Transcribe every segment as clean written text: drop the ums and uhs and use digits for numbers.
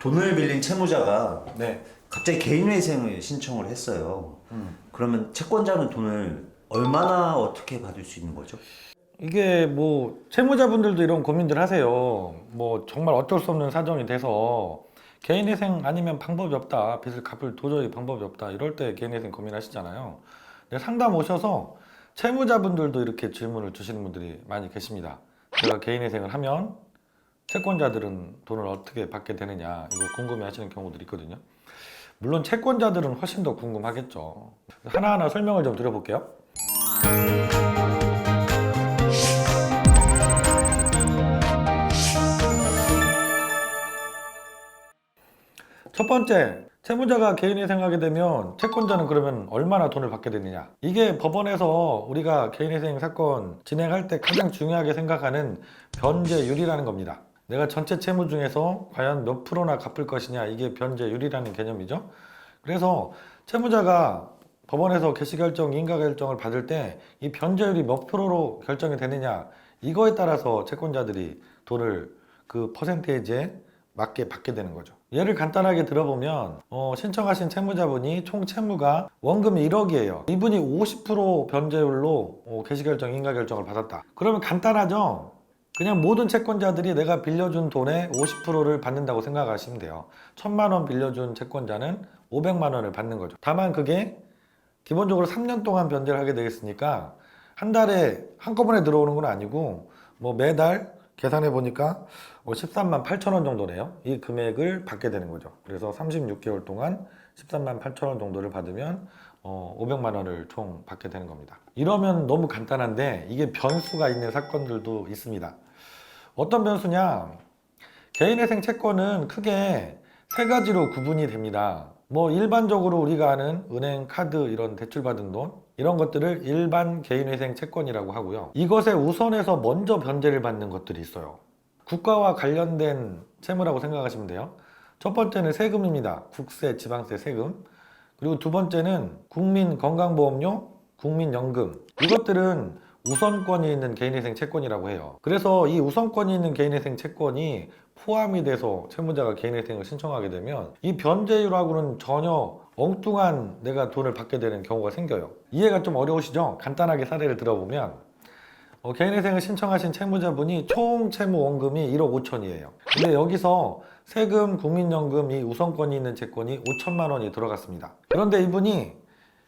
돈을 빌린 채무자가 네. 갑자기 개인회생을 신청을 했어요. 그러면 채권자는 돈을 얼마나 어떻게 받을 수 있는 거죠? 이게 뭐 채무자분들도 이런 고민들 하세요. 뭐 정말 어쩔 수 없는 사정이 돼서 개인회생 아니면 방법이 없다. 빚을 갚을 도저히 방법이 없다. 이럴 때 개인회생 고민하시잖아요. 근데 상담 오셔서 채무자분들도 이렇게 질문을 주시는 분들이 많이 계십니다. 제가 개인회생을 하면 채권자들은 돈을 어떻게 받게 되느냐 이거 궁금해 하시는 경우들이 있거든요. 물론 채권자들은 훨씬 더 궁금하겠죠. 하나하나 설명을 좀 드려볼게요. 첫 번째, 채무자가 개인회생하게 되면 채권자는 그러면 얼마나 돈을 받게 되느냐. 이게 법원에서 우리가 개인회생 사건 진행할 때 가장 중요하게 생각하는 변제율이라는 겁니다. 내가 전체 채무 중에서 과연 몇 프로나 갚을 것이냐, 이게 변제율이라는 개념이죠. 그래서 채무자가 법원에서 개시결정, 인가결정을 받을 때 이 변제율이 몇 프로로 결정이 되느냐, 이거에 따라서 채권자들이 돈을 그 퍼센테이지에 맞게 받게 되는 거죠. 예를 간단하게 들어보면 신청하신 채무자분이 총 채무가 원금이 1억이에요. 이분이 50% 변제율로 개시결정, 인가결정을 받았다. 그러면 간단하죠? 그냥 모든 채권자들이 내가 빌려준 돈의 50%를 받는다고 생각하시면 돼요. 1,000만 원 빌려준 채권자는 500만 원을 받는 거죠. 다만 그게 기본적으로 3년 동안 변제를 하게 되겠으니까 한 달에 한꺼번에 들어오는 건 아니고 뭐 매달 계산해 보니까 13만 8천 원 정도네요. 이 금액을 받게 되는 거죠. 그래서 36개월 동안 13만 8천 원 정도를 받으면 500만 원을 총 받게 되는 겁니다. 이러면 너무 간단한데 이게 변수가 있는 사건들도 있습니다. 어떤 변수냐? 개인회생 채권은 크게 세 가지로 구분이 됩니다. 뭐 일반적으로 우리가 아는 은행, 카드 이런 대출받은 돈 이런 것들을 일반 개인회생 채권이라고 하고요. 이것에 우선해서 먼저 변제를 받는 것들이 있어요. 국가와 관련된 채무라고 생각하시면 돼요. 첫 번째는 세금입니다. 국세, 지방세, 세금. 그리고 두 번째는 국민건강보험료, 국민연금. 이것들은 우선권이 있는 개인회생 채권이라고 해요. 그래서 이 우선권이 있는 개인회생 채권이 포함이 돼서 채무자가 개인회생을 신청하게 되면 이 변제율하고는 전혀 엉뚱한 내가 돈을 받게 되는 경우가 생겨요. 이해가 좀 어려우시죠? 간단하게 사례를 들어보면 개인회생을 신청하신 채무자분이 총 채무 원금이 1억 5천이에요. 근데 여기서 세금, 국민연금 이 우선권이 있는 채권이 5천만 원이 들어갔습니다. 그런데 이분이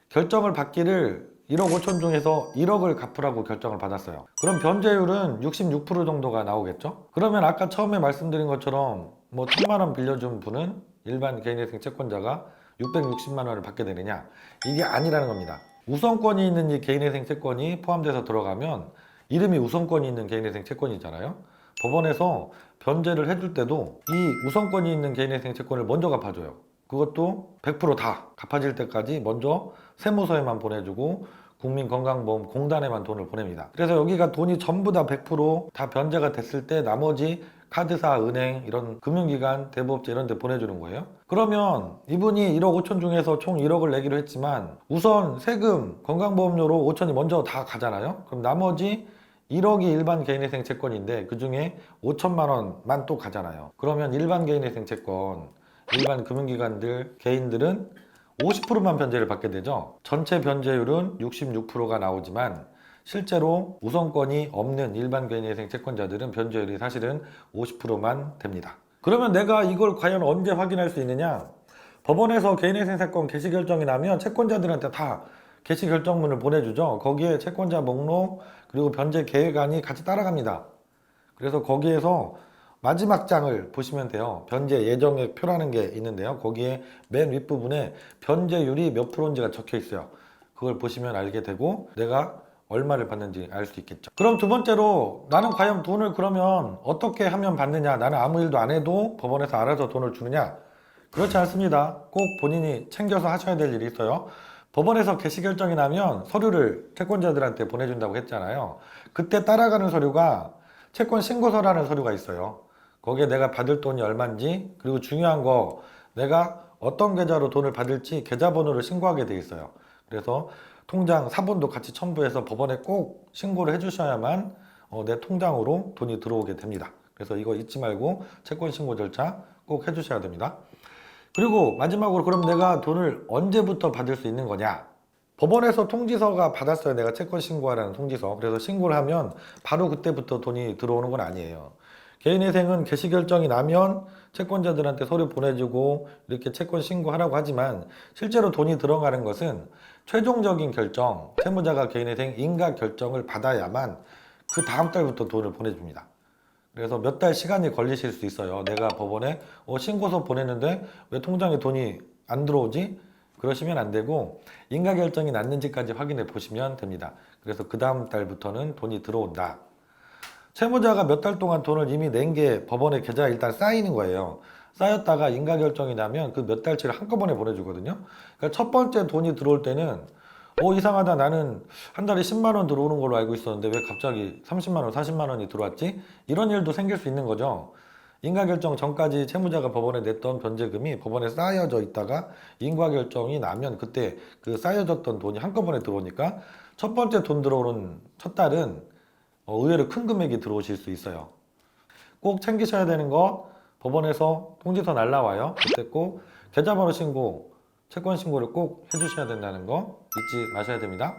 결정을 받기를 1억 5천 중에서 1억을 갚으라고 결정을 받았어요. 그럼 변제율은 66% 정도가 나오겠죠? 그러면 아까 처음에 말씀드린 것처럼 뭐 1,000만 원 빌려준 분은 일반 개인회생 채권자가 660만 원을 받게 되느냐? 이게 아니라는 겁니다. 우선권이 있는 이 개인회생 채권이 포함돼서 들어가면 이름이 우선권이 있는 개인회생 채권이잖아요. 법원에서 변제를 해줄 때도 이 우선권이 있는 개인회생 채권을 먼저 갚아줘요. 그것도 100%다 갚아질 때까지 먼저 세무서에만 보내주고 국민건강보험공단에만 돈을 보냅니다. 그래서 여기가 돈이 전부 다 100%다 변제가 됐을 때 나머지 카드사, 은행, 이런 금융기관, 대부업체 이런 데 보내주는 거예요. 그러면 이분이 1억 5천 중에서 총 1억을 내기로 했지만 우선 세금, 건강보험료로 5천이 먼저 다 가잖아요. 그럼 나머지 1억이 일반 개인회생 채권인데 그 중에 5천만 원만 또 가잖아요. 그러면 일반 개인회생 채권, 일반 금융기관들, 개인들은 50%만 변제를 받게 되죠. 전체 변제율은 66%가 나오지만 실제로 우선권이 없는 일반 개인회생 채권자들은 변제율이 사실은 50%만 됩니다. 그러면 내가 이걸 과연 언제 확인할 수 있느냐? 법원에서 개인회생 사건 개시결정이 나면 채권자들한테 다 개시결정문을 보내주죠. 거기에 채권자 목록 그리고 변제 계획안이 같이 따라갑니다. 그래서 거기에서 마지막 장을 보시면 돼요. 변제 예정액 표라는 게 있는데요. 거기에 맨 윗부분에 변제율이 몇 프로인지가 적혀 있어요. 그걸 보시면 알게 되고 내가 얼마를 받는지 알 수 있겠죠. 그럼 두 번째로 나는 과연 돈을 그러면 어떻게 하면 받느냐? 나는 아무 일도 안 해도 법원에서 알아서 돈을 주느냐? 그렇지 않습니다. 꼭 본인이 챙겨서 하셔야 될 일이 있어요. 법원에서 개시결정이 나면 서류를 채권자들한테 보내준다고 했잖아요. 그때 따라가는 서류가 채권 신고서라는 서류가 있어요. 거기에 내가 받을 돈이 얼마인지 그리고 중요한 거 내가 어떤 계좌로 돈을 받을지 계좌번호를 신고하게 돼 있어요. 그래서 통장 사본도 같이 첨부해서 법원에 꼭 신고를 해주셔야만 내 통장으로 돈이 들어오게 됩니다. 그래서 이거 잊지 말고 채권 신고 절차 꼭 해주셔야 됩니다. 그리고 마지막으로 그럼 내가 돈을 언제부터 받을 수 있는 거냐? 법원에서 통지서가 받았어요. 내가 채권 신고하라는 통지서. 그래서 신고를 하면 바로 그때부터 돈이 들어오는 건 아니에요. 개인회생은 개시 결정이 나면 채권자들한테 서류 보내주고 이렇게 채권 신고하라고 하지만 실제로 돈이 들어가는 것은 최종적인 결정, 채무자가 개인회생 인가 결정을 받아야만 그 다음 달부터 돈을 보내줍니다. 그래서 몇 달 시간이 걸리실 수 있어요. 내가 법원에 신고서 보냈는데 왜 통장에 돈이 안 들어오지? 그러시면 안 되고 인가 결정이 났는지까지 확인해 보시면 됩니다. 그래서 그 다음 달부터는 돈이 들어온다. 채무자가 몇 달 동안 돈을 이미 낸 게 법원에 계좌에 일단 쌓이는 거예요. 쌓였다가 인가 결정이 나면 그 몇 달치를 한꺼번에 보내주거든요. 그러니까 첫 번째 돈이 들어올 때는 이상하다, 나는 한 달에 10만 원 들어오는 걸로 알고 있었는데 왜 갑자기 30만 원, 40만 원이 들어왔지? 이런 일도 생길 수 있는 거죠. 인가 결정 전까지 채무자가 법원에 냈던 변제금이 법원에 쌓여져 있다가 인가 결정이 나면 그때 그 쌓여졌던 돈이 한꺼번에 들어오니까 첫 번째 돈 들어오는 첫 달은 의외로 큰 금액이 들어오실 수 있어요. 꼭 챙기셔야 되는 거, 법원에서 통지서 날라와요. 그때 꼭 계좌번호 신고, 채권 신고를 꼭 해주셔야 된다는 거 잊지 마셔야 됩니다.